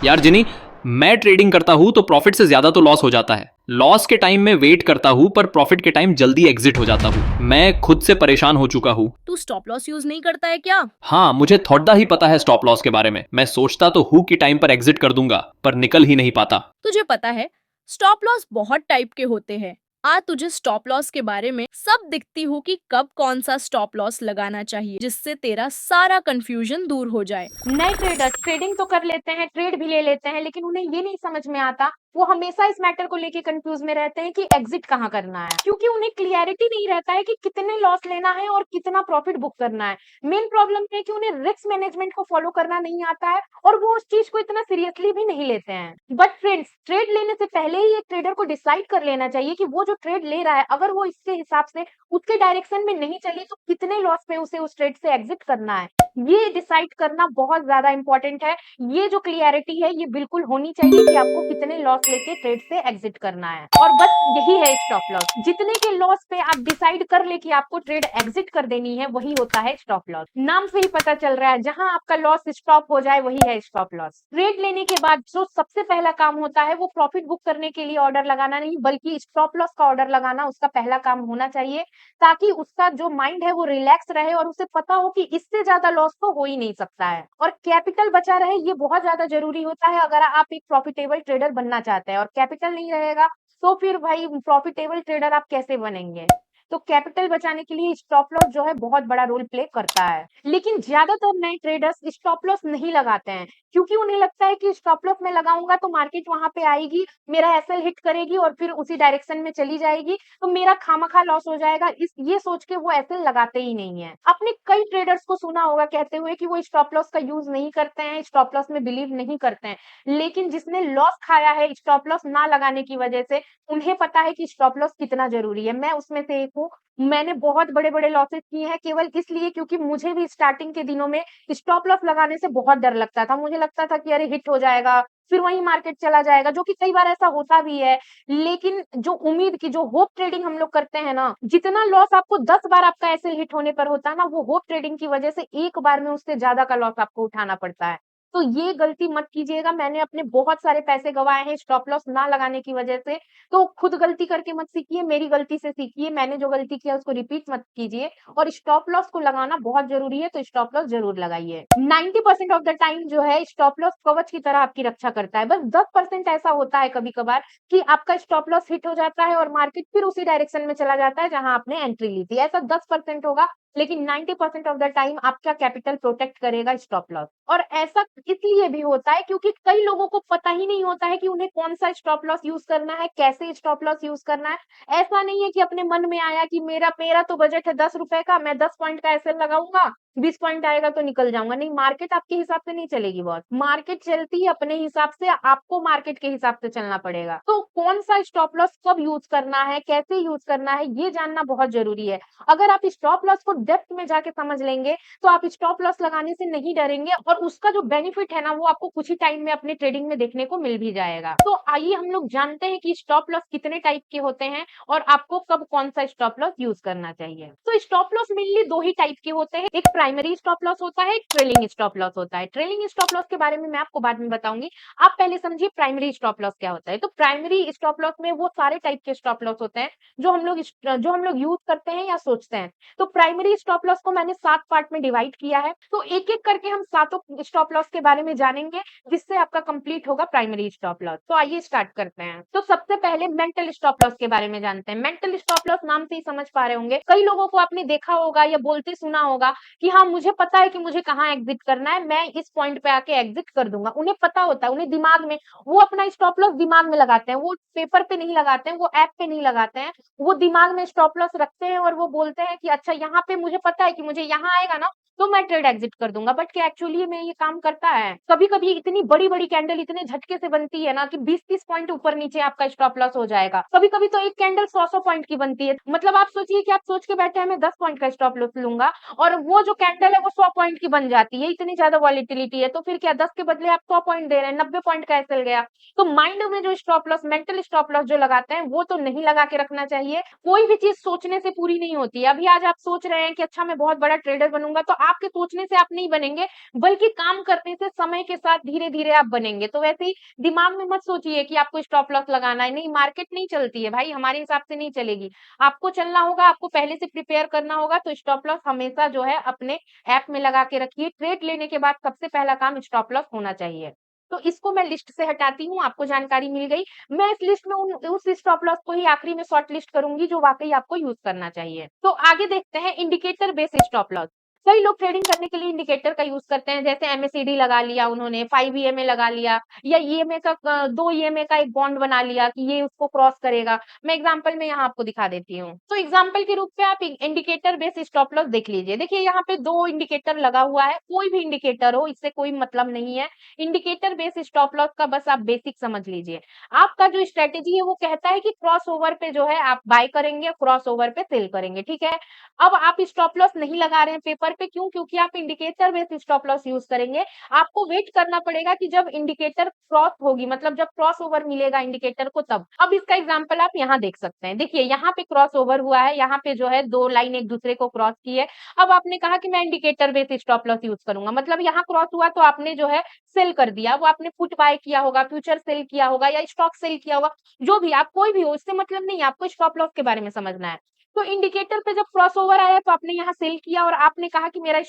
यार जिनी, मैं ट्रेडिंग करता हूँ तो प्रॉफिट से ज्यादा तो लॉस हो जाता है। लॉस के टाइम में वेट करता हूँ पर प्रॉफिट के टाइम जल्दी एग्जिट हो जाता हूँ। मैं खुद से परेशान हो चुका हूँ। तू स्टॉप लॉस यूज नहीं करता है क्या? हाँ, मुझे थोड़ा ही पता है स्टॉप लॉस के बारे में। मैं सोचता तो हूँ कि टाइम पर एग्जिट कर दूंगा, पर निकल ही नहीं पाता। तुझे पता है स्टॉप लॉस बहुत टाइप के होते हैं। आज तुझे स्टॉप लॉस के बारे में सब दिखती हूँ कि कब कौन सा स्टॉप लॉस लगाना चाहिए, जिससे तेरा सारा कंफ्यूजन दूर हो जाए। नए ट्रेडर्स ट्रेडिंग तो कर लेते हैं, ट्रेड भी ले लेते हैं, लेकिन उन्हें ये नहीं समझ में आता, वो हमेशा इस मैटर को लेके कंफ्यूज में रहते हैं कि एग्जिट कहाँ करना है, क्योंकि उन्हें क्लियरिटी नहीं रहता है कि कितने लॉस लेना है और कितना प्रॉफिट बुक करना है। मेन प्रॉब्लम है कि उन्हें रिस्क मैनेजमेंट को फॉलो करना नहीं आता है और वो उस चीज को इतना सीरियसली भी नहीं लेते हैं। बट फ्रेंड्स, ट्रेड लेने से पहले ही एक ट्रेडर को डिसाइड कर लेना चाहिए कि वो जो ट्रेड ले रहा है, अगर वो इसके हिसाब से उसके डायरेक्शन में नहीं चली तो कितने लॉस पे उसे उस ट्रेड से एग्जिट करना है। ये डिसाइड करना बहुत ज्यादा इंपॉर्टेंट है। ये जो क्लियरिटी है ये बिल्कुल होनी चाहिए कि आपको कितने लॉस लेके ट्रेड से एग्जिट करना है। और बस यही है स्टॉप लॉस। जितने के लॉस पे आप डिसाइड कर ले कि आपको ट्रेड एग्जिट कर देनी है, वही होता है स्टॉप लॉस। नाम से ही पता चल रहा है, जहां आपका लॉस स्टॉप हो जाए वही है स्टॉप लॉस। ट्रेड लेने के बाद जो सबसे पहला काम होता है वो प्रॉफिट बुक करने के लिए ऑर्डर लगाना नहीं, बल्कि स्टॉप लॉस का ऑर्डर लगाना उसका पहला काम होना चाहिए, ताकि उसका जो माइंड है वो रिलैक्स रहे और उसे पता हो कि इससे ज्यादा लॉस तो हो ही नहीं सकता है। और कैपिटल बचा रहे, ये बहुत ज्यादा जरूरी होता है अगर आप एक प्रॉफिटेबल ट्रेडर बनना चाहते हैं। और कैपिटल नहीं रहेगा तो फिर भाई प्रॉफिटेबल ट्रेडर आप कैसे बनेंगे? तो कैपिटल बचाने के लिए स्टॉप लॉस जो है बहुत बड़ा रोल प्ले करता है। लेकिन ज्यादातर नए ट्रेडर्स स्टॉप लॉस नहीं लगाते हैं, क्योंकि उन्हें लगता है कि स्टॉप लॉस में लगाऊंगा तो मार्केट वहां पे आएगी, मेरा एसएल हिट करेगी और फिर उसी डायरेक्शन में चली जाएगी, तो मेरा खामखा लॉस हो जाएगा। इस ये सोच के वो एसएल लगाते ही नहीं है। आपने कई ट्रेडर्स को सुना होगा कहते हुए कि वो स्टॉप लॉस का यूज नहीं करते हैं, स्टॉप लॉस में बिलीव नहीं करते हैं, लेकिन जिसने लॉस खाया है स्टॉप लॉस ना लगाने की वजह से, उन्हें पता है कि स्टॉप लॉस कितना जरूरी है। मैं उसमें से एक हूँ। मैंने बहुत बड़े-बड़े लॉसेस किए हैं केवल इसलिए क्योंकि मुझे भी स्टार्टिंग के दिनों में स्टॉप लॉस लगाने से बहुत डर लगता था। मुझे लगता था कि अरे हिट हो जाएगा, फिर वहीं मार्केट चला जाएगा, जो कि कई बार ऐसा होता भी है। लेकिन जो उम्मीद की जो होप ट्रेडिंग हम लोग करते हैं ना, जितना लॉस आपको 10 बार आपका ऐसे हिट होने पर होता है ना, वो होप ट्रेडिंग की वजह से एक बार में उससे ज्यादा का लॉस आपको उठाना पड़ता है। तो ये गलती मत कीजिएगा। मैंने अपने बहुत सारे पैसे गंवाए हैं स्टॉप लॉस ना लगाने की वजह से। तो खुद गलती करके मत सीखिए, मेरी गलती से सीखिए। मैंने जो गलती किया उसको रिपीट मत कीजिए। और स्टॉप लॉस को लगाना बहुत जरूरी है, तो स्टॉप लॉस जरूर लगाइए। 90% ऑफ द टाइम जो है स्टॉप लॉस कवच की तरह आपकी रक्षा करता है। बस 10% ऐसा होता है कभी कभार कि आपका स्टॉप लॉस हिट हो जाता है और मार्केट फिर उसी डायरेक्शन में चला जाता है जहां आपने एंट्री ली थी। ऐसा 10% होगा, लेकिन 90% ऑफ द टाइम आपका कैपिटल प्रोटेक्ट करेगा स्टॉप लॉस। और ऐसा इसलिए भी होता है क्योंकि कई लोगों को पता ही नहीं होता है कि उन्हें कौन सा स्टॉप लॉस यूज करना है, कैसे स्टॉप लॉस यूज करना है। ऐसा नहीं है कि अपने मन में आया कि मेरा मेरा तो बजट है 10 रुपए का, मैं 10 पॉइंट का एसएल लगाऊंगा, 20 पॉइंट आएगा तो निकल जाऊंगा। नहीं, मार्केट आपके हिसाब से नहीं चलेगी बॉस। मार्केट चलती है अपने हिसाब से, आपको मार्केट के हिसाब से चलना पड़ेगा। तो कौन सा स्टॉप लॉस कब यूज करना है, कैसे यूज करना है, ये जानना बहुत जरूरी है। अगर आप स्टॉप लॉस को डेप्थ में जाके समझ लेंगे तो आप स्टॉप लॉस लगाने से नहीं डरेंगे और उसका जो बेनिफिट है ना, वो आपको कुछ ही टाइम में अपने ट्रेडिंग में देखने को मिल भी जाएगा। तो आइए हम लोग जानते हैं कि स्टॉप लॉस कितने टाइप के होते हैं और आपको कब कौन सा स्टॉप लॉस यूज करना चाहिए। तो स्टॉप लॉस मेनली दो ही टाइप के होते हैं, एक प्राइमरी स्टॉप लॉस होता है, एक ट्रेलिंग स्टॉप लॉस होता है। ट्रेलिंग स्टॉप लॉस के बारे में मैं आपको बाद में बताऊंगी। आप पहले समझिए प्राइमरी स्टॉप लॉस क्या होता है। तो प्राइमरी स्टॉप लॉस में वो सारे टाइप के स्टॉप लॉस होते हैं जो हम लोग यूज करते हैं या सोचते हैं। तो प्राइमरी स्टॉप लॉस को मैंने 7 पार्ट में डिवाइड किया है, तो एक एक करके हम सातों स्टॉप लॉस के बारे में जानेंगे, जिससे आपका कंप्लीट होगा प्राइमरी स्टॉप लॉस। तो आइए स्टार्ट करते हैं। तो सबसे पहले मेंटल स्टॉप लॉस के बारे में जानते हैं। मेंटल स्टॉप लॉस नाम से ही समझ पा रहे होंगे, कई लोगों को आपने देखा होगा या बोलते सुना होगा कि हाँ मुझे पता है कि मुझे कहाँ एग्जिट करना है, मैं इस पॉइंट पे आके एग्जिट कर दूंगा। उन्हें पता होता है, उन्हें दिमाग में, वो अपना स्टॉप लॉस दिमाग में लगाते हैं, वो पेपर पे नहीं लगाते हैं, वो ऐप पे नहीं लगाते हैं, वो दिमाग में स्टॉप लॉस रखते हैं और वो बोलते हैं कि अच्छा यहाँ पे मुझे पता है कि मुझे यहाँ आएगा ना तो मैं ट्रेड एग्जिट कर दूंगा। बट क्या एक्चुअली में ये काम करता है? कभी कभी इतनी बड़ी बड़ी कैंडल इतने झटके से बनती है ना कि 20-30 पॉइंट ऊपर नीचे आपका स्टॉप लॉस हो जाएगा। कभी कभी तो एक कैंडल 100-100 पॉइंट की बनती है। मतलब आप सोचिए कि आप सोच के बैठे हैं मैं 10 पॉइंट का स्टॉप लॉस लूंगा और वो जो कैंडल है वो 100 पॉइंट की बन जाती है। इतनी ज्यादा वॉलिटिलिटी है, तो फिर क्या 10 के बदले आप 100 पॉइंट दे रहे हैं, 90 पॉइंट का चल गया। तो माइंड में जो stop loss, mental stop loss जो लगाते हैं, वो तो नहीं लगा के रखना चाहिए। कोई भी चीज सोचने से पूरी नहीं होती है। अभी आज आप सोच रहे हैं कि अच्छा मैं बहुत बड़ा ट्रेडर बनूंगा, तो आपके सोचने से आप नहीं बनेंगे, बल्कि काम करने से समय के साथ धीरे-धीरे आप बनेंगे। तो वैसे ही दिमाग में मत सोचिए कि आपको स्टॉप लॉस लगाना है, नहीं मार्केट नहीं चलती है भाई, हमारे हिसाब से नहीं चलेगी। आपको चलना होगा, आपको पहले से प्रिपेयर करना होगा, तो स्टॉप लॉस हमेशा जो है अपने ऐप में लगा के रखिए। ट्रेड लेने के बाद सबसे पहला काम स्टॉप लॉस होना चाहिए। तो इसको मैं लिस्ट से हटाती हूँ, आपको जानकारी मिल गई। मैं इस लिस्ट में उन उस स्टॉप लॉस को ही आखिरी में शॉर्ट लिस्ट करूँगी जो वाक़ई आपको यूज़ करना चाहिए। तो आगे देखते हैं इंडिकेटर बेस्ड स्टॉप लॉस। कई लोग ट्रेडिंग करने के लिए इंडिकेटर का यूज़ करते हैं, जैसे एमएसीडी लगा लिया उन्होंने, 5 ईएमए लगा लिया या ईएमए का 2 ईएमए का एक बॉन्ड बना लिया कि ये उसको क्रॉस करेगा। मैं एग्जांपल में यहाँ आपको दिखा देती हूँ। तो एग्जांपल के रूप में आप इंडिकेटर बेस्ड स्टॉप लॉस देख लीजिए। देखिए यहाँ पे 2 इंडिकेटर लगा हुआ है, कोई भी इंडिकेटर हो, इससे कोई मतलब नहीं है। इंडिकेटर बेस्ड स्टॉप लॉस का बस आप बेसिक समझ लीजिए। आपका जो स्ट्रेटेजी है वो कहता है कि क्रॉस ओवर पे जो है आप बाय करेंगे, क्रॉस ओवर पे सेल करेंगे, ठीक है? अब आप स्टॉप लॉस नहीं लगा रहे हैं पेपर पे, क्यों? क्योंकि आप indicator based stop loss use करेंगे। आपको वेट करना पड़ेगा कि जब इंडिकेटर क्रॉस होगी, मतलब जब क्रॉस ओवर मिलेगा इंडिकेटर को तब। अब इसका एग्जांपल आप यहाँ देख सकते हैं। देखिए यहाँ पे क्रॉस ओवर हुआ है, यहाँ पे जो है 2 लाइन एक दूसरे को क्रॉस की है। अब आपने कहा कि मैं indicator based stop loss use करूंगा, मतलब यहाँ क्रॉस हुआ तो आपने जो है सेल कर दिया। वो आपने पुट बाय किया होगा, फ्यूचर सेल किया होगा या स्टॉक सेल किया होगा, जो भी आप कोई भी हो, इससे मतलब नहीं है, आपको स्टॉप लॉस के बारे में समझना है। तो इंडिकेटर पे जब क्रॉसओवर आया तो आपने यहाँ सेल किया और आपने कहा कि मेरा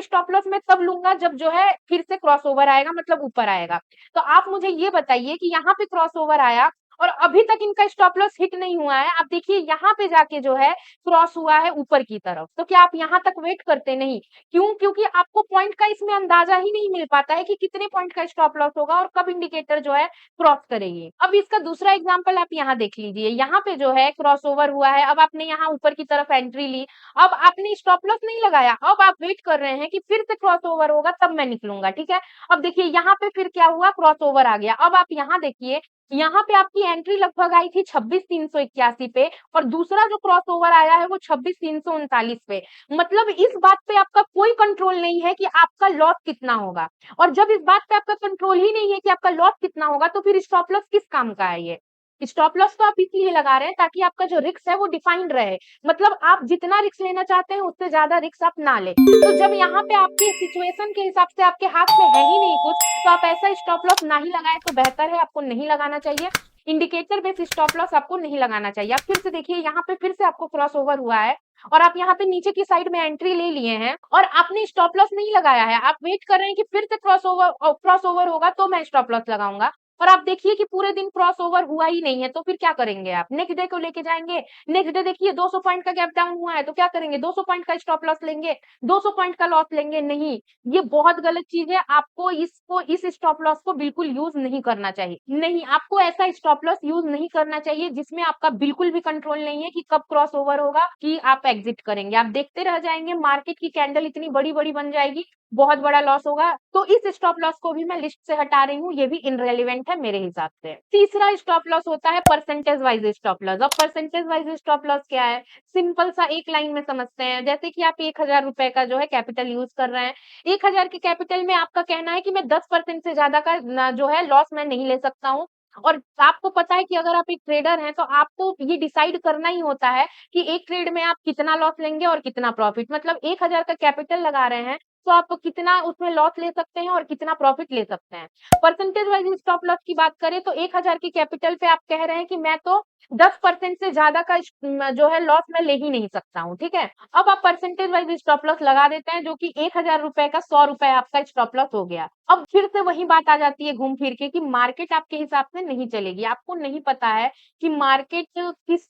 स्टॉप लॉस मैं तब लूंगा जब जो है फिर से क्रॉसओवर आएगा, मतलब ऊपर आएगा। तो आप मुझे ये बताइए कि यहाँ पे क्रॉसओवर आया और अभी तक इनका स्टॉप लॉस हिट नहीं हुआ है। आप देखिए यहाँ पे जाके जो है क्रॉस हुआ है ऊपर की तरफ, तो क्या आप यहाँ तक वेट करते? नहीं। क्यों? क्योंकि आपको पॉइंट का इसमें अंदाजा ही नहीं मिल पाता है कि कितने पॉइंट का स्टॉप लॉस होगा और कब इंडिकेटर जो है क्रॉस करेगी। अब इसका दूसरा एग्जांपल आप यहाँ देख लीजिए। यहाँ पे जो है क्रॉसओवर हुआ है, अब आपने यहाँ ऊपर की तरफ एंट्री ली, अब आपने स्टॉप लॉस नहीं लगाया, अब आप वेट कर रहे हैं कि फिर से क्रॉसओवर होगा तब मैं निकलूंगा, ठीक है? अब देखिए यहाँ पे फिर क्या हुआ, क्रॉसओवर आ गया। अब आप यहाँ देखिए, यहाँ पे आपकी एंट्री लगभग आई थी 26,381 पे और दूसरा जो क्रॉसओवर आया है वो 26,339 पे। मतलब इस बात पे आपका कोई कंट्रोल नहीं है कि आपका लॉस कितना होगा। और जब इस बात पे आपका कंट्रोल ही नहीं है कि आपका लॉस कितना होगा, तो फिर स्टॉप लॉस किस काम का है ये? स्टॉप लॉस तो आप इसलिए लगा रहे हैं ताकि आपका जो रिस्क है वो डिफाइंड रहे, मतलब आप जितना रिस्क लेना चाहते हैं उससे ज्यादा रिस्क आप ना ले। तो जब यहाँ पे आपके सिचुएशन के हिसाब से आपके हाथ में है ही नहीं कुछ, तो आप ऐसा स्टॉप लॉस ना ही लगाए तो बेहतर है, आपको नहीं लगाना चाहिए। इंडिकेटर बेस्ड स्टॉप लॉस आपको नहीं लगाना चाहिए। आप फिर से देखिए, यहाँ पे फिर से आपको क्रॉस ओवर हुआ है और आप यहाँ पे नीचे की साइड में एंट्री ले लिए हैं और आपने स्टॉप लॉस नहीं लगाया है। आप वेट कर रहे हैं कि फिर से क्रॉस ओवर होगा तो मैं स्टॉप लॉस लगाऊंगा, और आप देखिए कि पूरे दिन क्रॉस ओवर हुआ ही नहीं है, तो फिर क्या करेंगे? आप नेक्स्ट डे को लेके जाएंगे। नेक्स्ट डे देखिए 200 पॉइंट का गैप डाउन हुआ है तो क्या करेंगे? 200 पॉइंट का स्टॉप लॉस लेंगे, 200 पॉइंट का लॉस लेंगे? नहीं, ये बहुत गलत चीज है। आपको इस स्टॉप लॉस को बिल्कुल यूज नहीं करना चाहिए। नहीं, आपको ऐसा स्टॉप लॉस यूज नहीं करना चाहिए जिसमें आपका बिल्कुल भी कंट्रोल नहीं है कि कब क्रॉस ओवर होगा कि आप एग्जिट करेंगे। आप देखते रह जाएंगे, मार्केट की कैंडल इतनी बड़ी बड़ी बन जाएगी, बहुत बड़ा लॉस होगा। तो इस स्टॉप लॉस को भी मैं लिस्ट से हटा रही हूँ, ये भी इनरेलीवेंट है मेरे हिसाब से। तीसरा स्टॉप लॉस होता है परसेंटेज वाइज स्टॉप लॉस। अब परसेंटेज वाइज स्टॉप लॉस क्या है? सिंपल सा एक लाइन में समझते हैं। जैसे कि आप 1,000 रुपए का जो है कैपिटल यूज कर रहे हैं, 1,000 के कैपिटल में आपका कहना है कि मैं 10% से ज्यादा का जो है लॉस मैं नहीं ले सकता हूँ। और आपको पता है कि अगर आप एक ट्रेडर हैं तो आपको ये डिसाइड करना ही होता है कि एक ट्रेड में आप कितना लॉस लेंगे और कितना प्रॉफिट। मतलब 1,000 का कैपिटल लगा रहे हैं तो आप कितना उसमें लॉस ले सकते हैं और कितना प्रॉफिट ले सकते हैं। परसेंटेज वाइज स्टॉप लॉस की बात करें तो 1,000 की कैपिटल पे आप कह रहे हैं कि मैं तो 10% से ज्यादा का जो है लॉस मैं ले ही नहीं सकता हूँ, ठीक है? अब आप परसेंटेज वाइज स्टॉप लॉस लगा देते हैं, जो कि 1,000 रुपए का 100 रुपए आपका स्टॉप लॉस हो गया। अब फिर से वही बात आ जाती है घूम फिर के कि मार्केट आपके हिसाब से नहीं चलेगी। आपको नहीं पता है कि मार्केट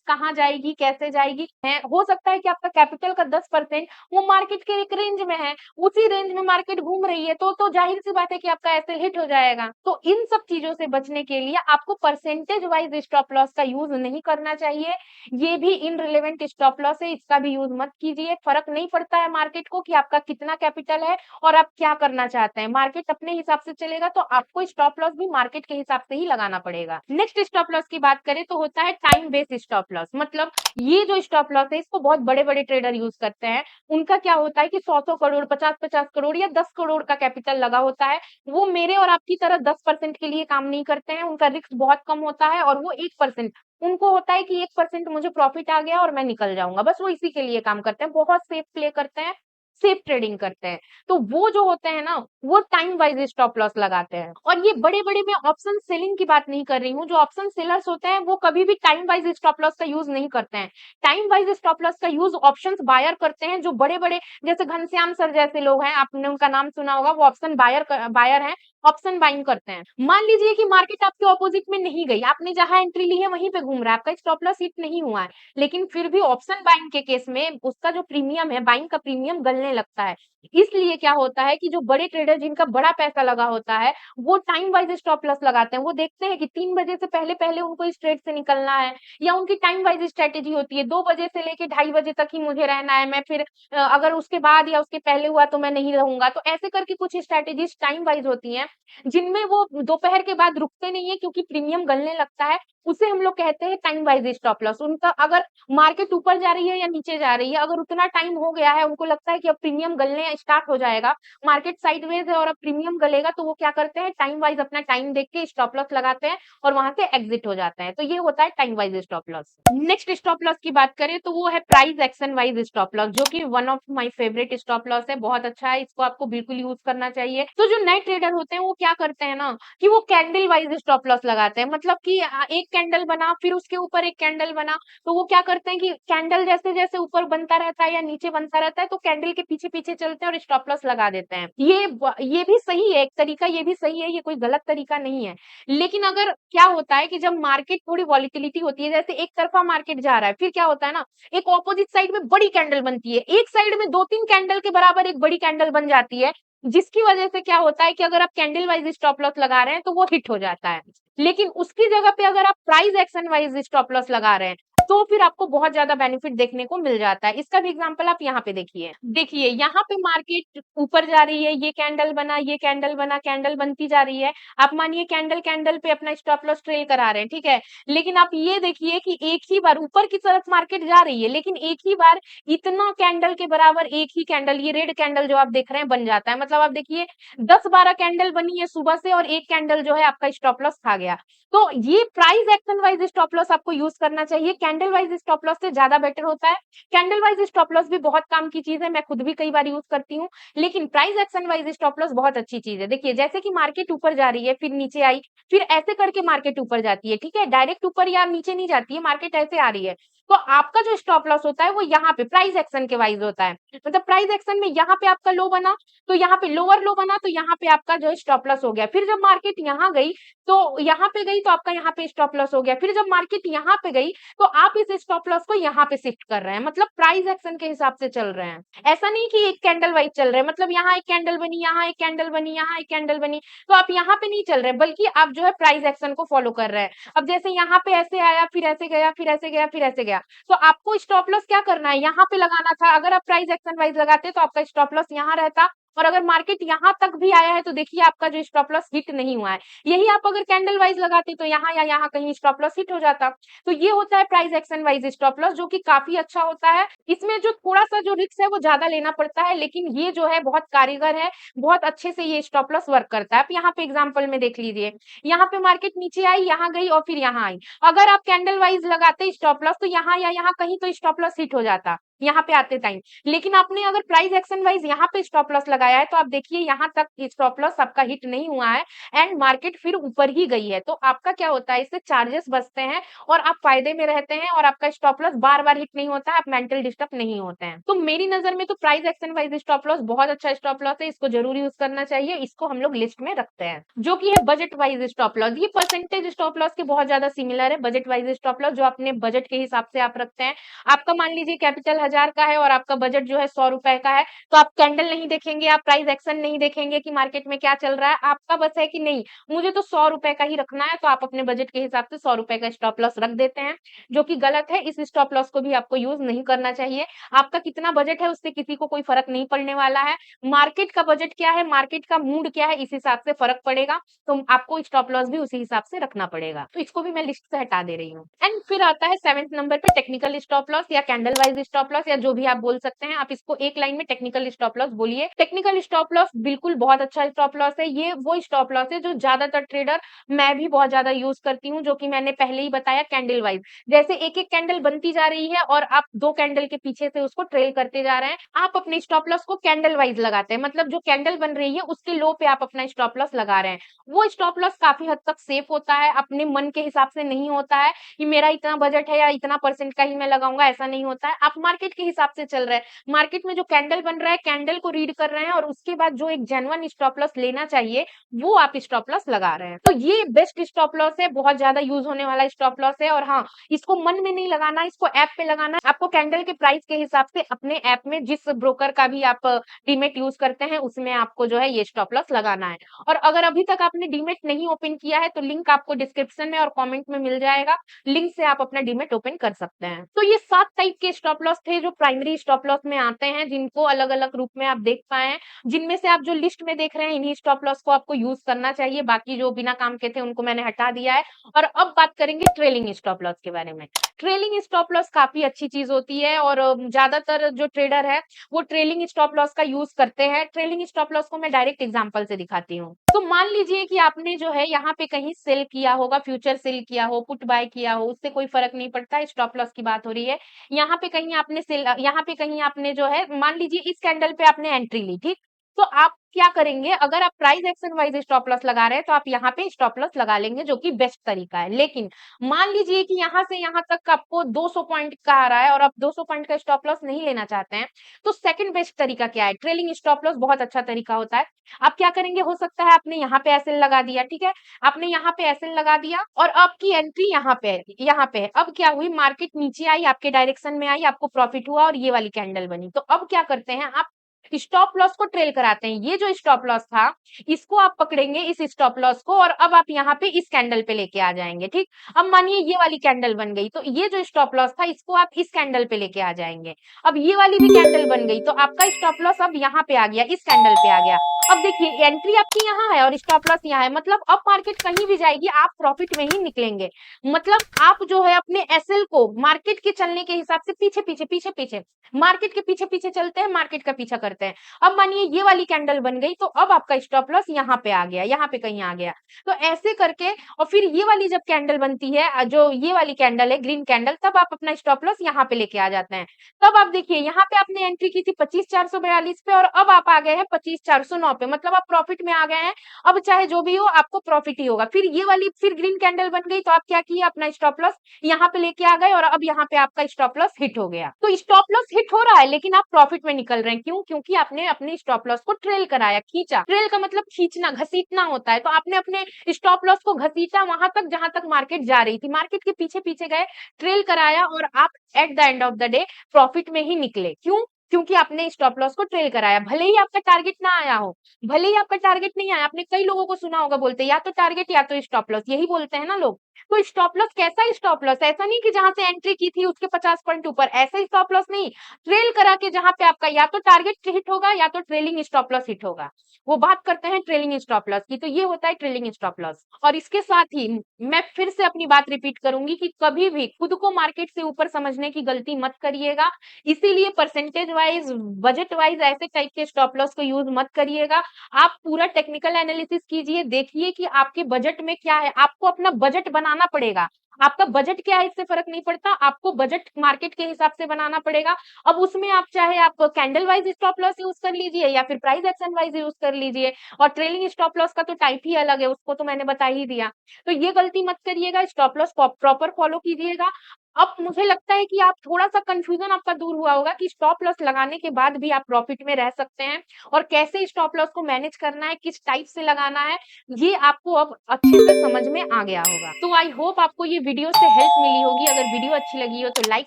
कहाँ जाएगी, कैसे जाएगी। हो सकता है कि आपका कैपिटल का 10% वो मार्केट के एक रेंज में है, उसी रेंज में मार्केट घूम रही है, तो जाहिर सी बात है कि आपका ऐसे हिट हो जाएगा। तो इन सब चीजों से बचने के लिए आपको परसेंटेज वाइज स्टॉप लॉस का यूज नहीं करना चाहिए। ये भी इनरिलेवेंट स्टॉप लॉस है, इसका भी यूज मत कीजिए। फर्क नहीं पड़ता है मार्केट को कि आपका कितना कैपिटल है और आप क्या करना चाहते हैं। मार्केट अपने हिसाब से चलेगा तो आपको स्टॉप लॉस भी मार्केट के हिसाब से ही लगाना पड़ेगा। नेक्स्ट स्टॉप लॉस की बात करें तो होता है टाइम बेस्ड स्टॉप लॉस। मतलब ये जो स्टॉप लॉस है इसको बहुत बड़े बड़े ट्रेडर यूज करते हैं। उनका क्या होता है कि 100 करोड़, 50 करोड़ या 10 करोड़ का कैपिटल लगा होता है। वो मेरे और आपकी तरह 10% के लिए काम नहीं करते हैं, उनका रिस्क बहुत कम होता है और वो 1%, उनको होता है कि 1% मुझे प्रॉफिट आ गया और मैं निकल जाऊंगा, बस वो इसी के लिए काम करते हैं। बहुत सेफ प्ले करते हैं, सेफ ट्रेडिंग करते हैं। तो वो जो होते हैं ना, वो टाइम वाइज स्टॉप लॉस लगाते हैं। और ये बड़े-बड़े, मैं ऑप्शन सेलिंग की बात नहीं कर रही हूँ, जो ऑप्शन सेलर्स होते हैं वो कभी भी टाइम वाइज स्टॉप लॉस का यूज़ नहीं करते हैं। टाइम वाइज स्टॉप लॉस का यूज़ ऑप्शंस बायर करते हैं, जो बड़े-बड़े, जैसे घनश्याम सर जैसे लोग हैं, आपने उनका नाम सुना होगा, वो ऑप्शन बायर हैं, ऑप्शन बाइंग करते हैं। मान लीजिए कि मार्केट आपके ऑपोजिट में नहीं गई, आपने जहां एंट्री ली है वहीं पे घूम रहा है, आपका स्टॉप लॉस हिट नहीं हुआ है, लेकिन फिर भी ऑप्शन बाइंग के केस में उसका जो प्रीमियम है, बाइंग का प्रीमियम गलने लगता है। इसलिए क्या होता है कि जो बड़े ट्रेडर जिनका बड़ा पैसा लगा होता है, वो टाइम वाइज स्टॉप लॉस लगाते हैं। वो देखते हैं कि 3 बजे से पहले-पहले उनको इस ट्रेड से निकलना है, या उनकी टाइम वाइज स्ट्रेटेजी होती है 2 बजे से लेके ढाई बजे तक ही मुझे रहना है, मैं फिर अगर उसके बाद या उसके पहले हुआ तो मैं नहीं रहूँगा। तो ऐसे करके कुछ स्ट्रेटेजीज टाइम वाइज होती हैं, जिनमें वो दोपहर के बाद रुकते नहीं है, क्योंकि प्रीमियम गलने लगता है। उसे हम लोग कहते हैं टाइम वाइज स्टॉप लॉस। उनका अगर मार्केट ऊपर जा रही है या नीचे जा रही है, अगर उतना टाइम हो गया है, उनको लगता है कि अब प्रीमियम गलने स्टार्ट हो जाएगा, मार्केट साइडवेज है और अब प्रीमियम गलेगा, तो वो क्या करते हैं, टाइम वाइज अपना टाइम देख के स्टॉप लॉस लगाते हैं और वहां से एग्जिट हो जाते हैं। तो ये होता है time wise stop loss. Next stop loss की बात करें तो वो है price action wise stop loss, जो कि one of my favourite stop loss है। बहुत अच्छा है, इसको आपको बिल्कुल यूज करना चाहिए। तो जो नए ट्रेडर होते हैं वो क्या करते हैं ना, कि वो कैंडल वाइज स्टॉप लॉस लगाते हैं। मतलब कि एक कैंडल बना, फिर उसके ऊपर एक कैंडल बना, तो वो क्या करते हैं कि कैंडल जैसे जैसे ऊपर बनता रहता है या नीचे बनता रहता है, तो कैंडल के पीछे पीछे चलते हैं और स्टॉप लॉस लगा देते हैं। ये भी सही है, एक तरीका ये भी सही है, ये कोई गलत तरीका नहीं है। लेकिन अगर क्या होता है कि जब मार्केट थोड़ी वॉलिटिलिटी होती है, जैसे एक तरफा मार्केट जा रहा है, फिर क्या होता है ना, एक ऑपोजिट साइड में बड़ी कैंडल बनती है, एक साइड में 2-3 कैंडल के बराबर एक बड़ी कैंडल बन जाती है, जिसकी वजह से क्या होता है कि अगर आप कैंडल वाइज स्टॉप लॉस लगा रहे हैं तो वो हिट हो जाता है। लेकिन उसकी जगह पे अगर आप price action wise stop loss लगा रहे हैं, तो फिर आपको बहुत ज्यादा बेनिफिट देखने को मिल जाता है। इसका भी एग्जांपल आप यहाँ पे देखिए। देखिए यहाँ पे मार्केट ऊपर जा रही है, ये कैंडल बना, ये कैंडल बना, कैंडल बनती जा रही है। आप मानिए कैंडल कैंडल पे अपना स्टॉप लॉस ट्रेल करा रहे हैं, ठीक है। लेकिन आप ये देखिए कि एक ही बार ऊपर की तरफ मार्केट जा रही है, लेकिन एक ही बार इतना कैंडल के बराबर एक ही कैंडल, ये रेड कैंडल जो आप देख रहे हैं, बन जाता है। मतलब आप देखिए 10-12 कैंडल बनी है सुबह से, और एक कैंडल जो है आपका स्टॉप लॉस खा गया। तो ये price action wise stop loss आपको यूज करना चाहिए, कैंडल वाइज स्टॉप लॉस से ज्यादा बेटर होता है। कैंडल वाइज स्टॉप लॉस भी बहुत काम की चीज है, मैं खुद भी कई बार यूज करती हूँ, लेकिन price action wise stop loss बहुत अच्छी चीज है। देखिए जैसे कि मार्केट ऊपर जा रही है, फिर नीचे आई, फिर ऐसे करके मार्केट ऊपर जाती है, ठीक है, डायरेक्ट ऊपर या नीचे नहीं जाती है, मार्केट ऐसे आ रही है। तो आपका जो स्टॉप लॉस होता है वो यहाँ पे प्राइस एक्शन के वाइज होता है। मतलब प्राइस एक्शन में यहाँ पे आपका लो बना, तो यहाँ पे लोअर लो बना, तो यहाँ पे आपका जो स्टॉप लॉस हो गया। फिर जब मार्केट यहाँ गई, तो यहाँ पे गई, तो आपका यहाँ पे स्टॉप लॉस हो गया। फिर जब मार्केट यहाँ पे गई, तो आप इस स्टॉप लॉस को यहाँ पे शिफ्ट कर रहे हैं, मतलब प्राइस एक्शन के हिसाब से चल रहे हैं। ऐसा नहीं कि एक कैंडल वाइज चल रहे हैं, मतलब यहाँ एक कैंडल बनी, यहाँ एक कैंडल बनी, यहाँ एक कैंडल बनी, तो आप यहाँ पे नहीं चल रहे, बल्कि आप जो है प्राइस एक्शन को फॉलो कर रहे हैं। अब जैसे यहाँ पे ऐसे आया, फिर ऐसे गया, फिर ऐसे गया, फिर ऐसे गया, तो आपको स्टॉप लॉस क्या करना है, यहाँ पे लगाना था। अगर आप प्राइस एक्शन वाइज लगाते तो आपका स्टॉप लॉस यहाँ रहता, और अगर मार्केट यहाँ तक भी आया है तो देखिए आपका जो स्टॉप लॉस हिट नहीं हुआ है। यही आप अगर कैंडल वाइज लगाते तो यहाँ या यहाँ कहीं स्टॉप लॉस हिट हो जाता। तो ये होता है price action wise stop loss, जो कि काफी अच्छा होता है। इसमें जो थोड़ा सा जो रिस्क है वो ज्यादा लेना पड़ता है, लेकिन ये जो है बहुत कारीगर है, बहुत अच्छे से ये स्टॉप लॉस वर्क करता है। आप यहाँ पे एग्जाम्पल में देख लीजिए, यहाँ पे मार्केट नीचे आई, यहाँ गई और फिर यहाँ आई। अगर आप कैंडल वाइज लगाते स्टॉप लॉस, तो यहाँ या यहाँ कहीं तो स्टॉप लॉस हिट हो जाता यहाँ पे आते टाइम। लेकिन आपने अगर प्राइस एक्शन वाइज यहाँ पे स्टॉप लॉस लगाया है, तो आप देखिए यहाँ तक स्टॉप लॉस आपका हिट नहीं हुआ है, एंड मार्केट फिर ऊपर ही गई है। तो आपका क्या होता है, इससे चार्जेस बचते हैं और आप फायदे में रहते हैं, और आपका स्टॉप लॉस बार बार हिट नहीं होता है, आप मेंटल डिस्टर्ब नहीं होते हैं। तो मेरी नजर में तो price action wise stop loss बहुत अच्छा स्टॉप लॉस है, इसको जरूर यूज करना चाहिए। इसको हम लोग लिस्ट में रखते हैं। जो कि है बजट वाइज स्टॉप लॉस। ये परसेंटेज स्टॉप लॉस के बहुत ज्यादा सिमिलर है, बजट वाइज स्टॉप लॉस, जो अपने बजट के हिसाब से आप रखते हैं। आपका मान लीजिए कैपिटल 1000 का है और आपका बजट जो है 100 रुपए का है, तो आप कैंडल नहीं देखेंगे, आप प्राइस एक्शन नहीं देखेंगे कि मार्केट में क्या चल रहा है। आपका बस है कि नहीं, मुझे तो 100 रुपए का ही रखना है, तो आप अपने बजट के हिसाब से 100 रुपए का स्टॉप लॉस रख देते हैं, जो कि गलत है। इस स्टॉप लॉस को भी आपको यूज नहीं करना चाहिए। आपका कितना बजट है उससे किसी को कोई फर्क नहीं पड़ने वाला है। मार्केट का बजट क्या है, मार्केट का मूड क्या है, इस हिसाब से फर्क पड़ेगा। तो आपको स्टॉप लॉस भी उसी हिसाब से रखना पड़ेगा। तो इसको भी मैं लिस्ट से हटा दे रही हूँ। एंड फिर आता है 7th नंबर पे टेक्निकल स्टॉप लॉस या candle wise stop loss. Loss या जो भी आप बोल सकते हैं, आप इसको एक लाइन में टेक्निकल स्टॉप लॉस बोलिए। टेक्निकल स्टॉप लॉस बिल्कुल बहुत अच्छा स्टॉप लॉस है। ये वो स्टॉप लॉस है जो ज्यादातर ट्रेडर, मैं भी बहुत ज्यादा यूज करती हूँ, जो कि मैंने पहले ही बताया कैंडल वाइज। जैसे एक एक कैंडल बनती जा रही है और आप 2 कैंडल के पीछे से उसको ट्रेल करते जा रहे हैं, आप अपने स्टॉप लॉस को कैंडल वाइज लगाते हैं। मतलब जो कैंडल बन रही है उसके लो पे आप अपना स्टॉप लॉस लगा रहे हैं। वो स्टॉप लॉस काफी हद तक सेफ होता है, अपने मन के हिसाब से नहीं होता है कि मेरा इतना बजट है या इतना परसेंट का ही मैं लगाऊंगा, ऐसा नहीं होता है। आप मार्केट के हिसाब से चल रहे हैं, मार्केट में जो कैंडल बन रहा है कैंडल को रीड कर रहे हैं और उसके बाद जो एक जेन्युइन स्टॉप लॉस लेना चाहिए वो आप स्टॉप लॉस लगा रहे हैं। तो ये बेस्ट स्टॉप लॉस है, बहुत ज्यादा यूज होने वाला स्टॉप लॉस है। और हाँ, इसको मन में नहीं लगाना, इसको ऐप पे लगाना है। आपको कैंडल के प्राइस के हिसाब से अपने ऐप में, जिस ब्रोकर का भी आप डीमेट यूज करते हैं, उसमें आपको जो है ये स्टॉप लॉस लगाना है। और अगर अभी तक आपने डीमेट नहीं ओपन किया है तो लिंक आपको डिस्क्रिप्शन में और कमेंट में मिल जाएगा, लिंक से आप अपना डीमेट ओपन कर सकते हैं। तो ये 7 टाइप के स्टॉप लॉस थे जो प्राइमरी स्टॉप लॉस में आते हैं, जिनको अलग अलग रूप में आप देख पाए हैं। जिनमें से आप जो लिस्ट में देख रहे हैं, इन्हीं स्टॉप लॉस को आपको यूज करना चाहिए। बाकी जो बिना काम के थे उनको मैंने हटा दिया है। और अब बात करेंगे ट्रेलिंग स्टॉप लॉस के बारे में। ट्रेलिंग स्टॉप लॉस काफी अच्छी चीज होती है और ज्यादातर जो ट्रेडर है वो ट्रेलिंग स्टॉप लॉस का यूज करते हैं। ट्रेलिंग स्टॉप लॉस को मैं डायरेक्ट एग्जांपल से दिखाती हूँ। तो मान लीजिए कि आपने जो है यहाँ पे कहीं सेल किया होगा, फ्यूचर सेल किया हो, पुट बाय किया हो, उससे कोई फर्क नहीं पड़ता, स्टॉप लॉस की बात हो रही है। यहाँ पे कहीं आपने सेल, यहाँ पे कहीं आपने जो है, मान लीजिए इस कैंडल पे आपने एंट्री ली, ठीक। तो आप क्या करेंगे, अगर आप price action wise stop loss लगा रहे हैं तो आप यहाँ पे स्टॉप लॉस लगा लेंगे, जो कि बेस्ट तरीका है। लेकिन मान लीजिए कि यहाँ से यहाँ तक आपको 200 पॉइंट का आ रहा है और आप 200 पॉइंट का स्टॉप लॉस नहीं लेना चाहते हैं, तो सेकंड बेस्ट तरीका क्या है, ट्रेलिंग स्टॉप लॉस बहुत अच्छा तरीका होता है। आप क्या करेंगे, हो सकता है आपने यहाँ पे एसएल लगा दिया, ठीक है, आपने यहाँ पे एसएल लगा दिया और आपकी एंट्री यहाँ पे है, यहाँ पे है। अब क्या हुई, मार्केट नीचे आई, आपके डायरेक्शन में आई, आपको प्रॉफिट हुआ और ये वाली कैंडल बनी। तो अब क्या करते हैं, आप स्टॉप लॉस को ट्रेल कराते हैं। ये जो स्टॉप लॉस था इसको आप पकड़ेंगे, इस स्टॉप लॉस को, और अब आप यहाँ पे इस कैंडल पे लेके आ जाएंगे, ठीक। अब मानिए ये वाली कैंडल बन गई, तो ये जो स्टॉप लॉस था इसको आप इस कैंडल पे लेके आ जाएंगे। अब ये वाली भी कैंडल बन गई तो आपका स्टॉप लॉस अब यहाँ पे आ गया, इस कैंडल पे आ गया। अब देखिए एंट्री आपकी यहाँ है और स्टॉप लॉस यहाँ है, मतलब अब मार्केट कहीं भी जाएगी आप प्रॉफिट में ही निकलेंगे। मतलब आप जो है अपने एसएल को मार्केट के चलने के हिसाब से पीछे पीछे पीछे पीछे, मार्केट के पीछे पीछे चलते हैं, मार्केट का पीछा करते हैं। अब मानिए ये वाली कैंडल बन गई तो अब आपका स्टॉप लॉस यहाँ पे आ गया, यहाँ पे कहीं आ गया। तो ऐसे करके, और फिर ये वाली जब कैंडल बनती है, जो ये वाली कैंडल है ग्रीन कैंडल, तब आप अपना स्टॉप लॉस यहाँ पे लेके आ जाते हैं। तब आप देखिए यहाँ पे आपने एंट्री की थी 25,442 पे और अब आप आ गए हैं 25,409 पे, मतलब आप प्रॉफिट में आ गए हैं। अब चाहे जो भी हो आपको प्रॉफिट ही होगा। फिर ये वाली फिर ग्रीन कैंडल बन गई तो आप क्या किए, अपना स्टॉप लॉस यहाँ पे लेके आ गए और अब यहाँ पे आपका स्टॉप लॉस हिट हो गया। तो स्टॉप लॉस हिट हो रहा है लेकिन आप प्रॉफिट में निकल रहे हैं, क्यों, क्योंकि आपने अपने स्टॉप लॉस को ट्रेल कराया, खींचा। ट्रेल का मतलब खींचना, घसीटना होता है। तो आपने अपने स्टॉप लॉस को घसीटा वहां तक जहां तक मार्केट जा रही थी, मार्केट के पीछे पीछे गए, ट्रेल कराया और आप at the end of the day profit में ही निकले। क्यों, क्योंकि आपने स्टॉप लॉस को ट्रेल कराया। भले ही आपका टारगेट ना आया हो, भले ही आपका टारगेट नहीं आया, आपने कई लोगों को सुना होगा बोलते या तो टारगेट या तो स्टॉप लॉस, यही बोलते हैं ना लोग। तो स्टॉप लॉस कैसा स्टॉप लॉस, ऐसा नहीं कि जहां से एंट्री की थी उसके 50 पॉइंट ऊपर, ऐसा स्टॉप लॉस नहीं। ट्रेल करा के जहां पे आपका या तो टारगेट हिट होगा या तो ट्रेलिंग स्टॉप लॉस हिट होगा, वो बात करते हैं ट्रेलिंग स्टॉप लॉस की। तो ये होता है ट्रेलिंग स्टॉप लॉस। और इसके साथ ही मैं फिर से अपनी बात रिपीट करूंगी कि कभी भी खुद को मार्केट से ऊपर समझने की गलती मत करिएगा। इसीलिए परसेंटेज वाइज, बजट वाइज ऐसे टाइप के स्टॉप लॉस को यूज मत करिएगा। आप पूरा टेक्निकल एनालिसिस कीजिए, देखिए कि आपके बजट में क्या है। आपको अपना बजट बनाना पड़ेगा। आपका बजट क्या है इससे फर्क नहीं पड़ता, आपको बजट मार्केट के हिसाब से बनाना पड़ेगा। अब उसमें आप चाहे आप candle wise stop loss use कर लीजिए या फिर प्राइस एक्शन वाइज यूज कर लीजिए। और ट्रेलिंग स्टॉप लॉस का तो टाइप ही अलग है, उसको तो मैंने बता ही दिया। तो ये गलती मत करिएगा, स्टॉप लॉस प्रॉपर फॉलो कीजिएगा। अब मुझे लगता है कि आप थोड़ा सा कंफ्यूजन आपका दूर हुआ होगा कि स्टॉप लॉस लगाने के बाद भी आप प्रॉफिट में रह सकते हैं और कैसे स्टॉप लॉस को मैनेज करना है, किस टाइप से लगाना है, ये आपको अब अच्छे से समझ में आ गया होगा। तो आई होप आपको ये वीडियो से हेल्प मिली होगी। अगर वीडियो अच्छी लगी हो तो लाइक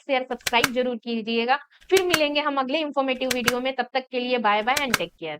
शेयर सब्सक्राइब जरूर कीजिएगा। फिर मिलेंगे हम अगले इंफॉर्मेटिव वीडियो में, तब तक के लिए bye bye and take care.